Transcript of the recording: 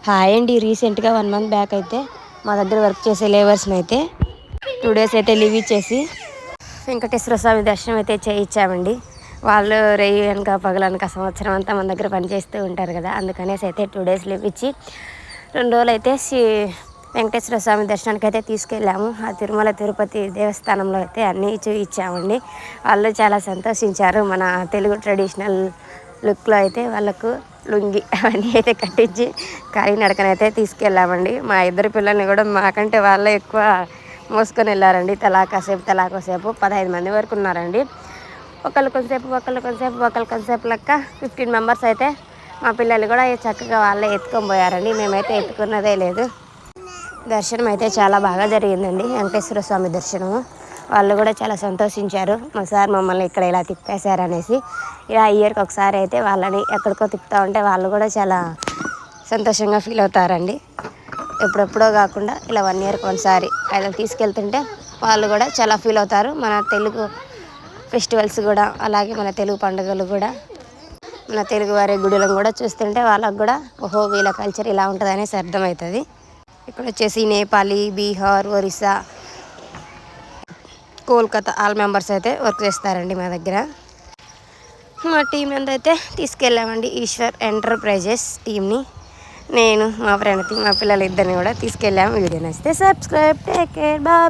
Hi అండి. రీసెంట్గా 1 month back అయితే మా దగ్గర వర్క్ చేసే లేబర్స్ని అయితే 2 days అయితే లీవ్ ఇచ్చేసి వెంకటేశ్వర స్వామి దర్శనం అయితే చేయించామండి. వాళ్ళు రేయి వెనక పగలనక సంవత్సరం అంతా మన దగ్గర పనిచేస్తూ ఉంటారు కదా, అందుకనేసి అయితే 2 days లీవ్ ఇచ్చి 2 రోజులు అయితే వెంకటేశ్వర స్వామి దర్శనానికి అయితే తీసుకెళ్ళాము. ఆ తిరుమల తిరుపతి దేవస్థానంలో అయితే అన్నీ చూపించామండి. వాళ్ళు చాలా సంతోషించారు. మన తెలుగు ట్రెడిషనల్ లుక్లో అయితే వాళ్ళకు లుంగి అవన్నీ అయితే కట్టించి కాలినడకనైతే తీసుకెళ్ళామండి. మా ఇద్దరు పిల్లల్ని కూడా మాకంటే వాళ్ళే ఎక్కువ మోసుకొని వెళ్ళారండి. తలాకోసేపు 15 మంది వరకు ఉన్నారండి. ఒకళ్ళు కొంతసేపు లెక్క 15 మెంబర్స్ అయితే మా పిల్లలు కూడా చక్కగా వాళ్ళే ఎత్తుకొని పోయారండి. మేమైతే ఎత్తుకున్నదే లేదు. దర్శనం అయితే చాలా బాగా జరిగిందండి, వెంకటేశ్వర స్వామి దర్శనము. వాళ్ళు కూడా చాలా సంతోషించారు, మా సార్ మమ్మల్ని ఇక్కడ ఇలా తిప్పేశారనేసి. ఇలా ఇయర్కి ఒకసారి అయితే వాళ్ళని ఎక్కడికో తిప్పుతూ ఉంటే వాళ్ళు కూడా చాలా సంతోషంగా ఫీల్ అవుతారండి. ఎప్పుడెప్పుడో కాకుండా ఇలా 1 yearకి ఒకసారి అలా తీసుకెళ్తుంటే వాళ్ళు కూడా చాలా ఫీల్ అవుతారు. మన తెలుగు ఫెస్టివల్స్ కూడా, అలాగే మన తెలుగు పండుగలు కూడా, మన తెలుగు వారి గుడులను కూడా చూస్తుంటే వాళ్ళకు కూడా ఓహో వీళ్ళ కల్చర్ ఇలా ఉంటుంది అనేసి అర్థమవుతుంది. ఇక్కడ వచ్చేసి నేపాలీ, బీహార్, ఒరిస్సా, కోల్కతా ఆల్ మెంబర్స్ అయితే వర్క్ చేస్తారండి మా దగ్గర. మా టీం అయితే తీసుకెళ్ళామండి, ఈశ్వర్ ఎంటర్ప్రైజెస్ టీమ్ని. నేను మా ఫ్రెండ్కి మా పిల్లలు ఇద్దరిని కూడా తీసుకెళ్ళాము. వీడియో నచ్చితే సబ్స్క్రైబ్, టేక్ కేర్, బాయ్.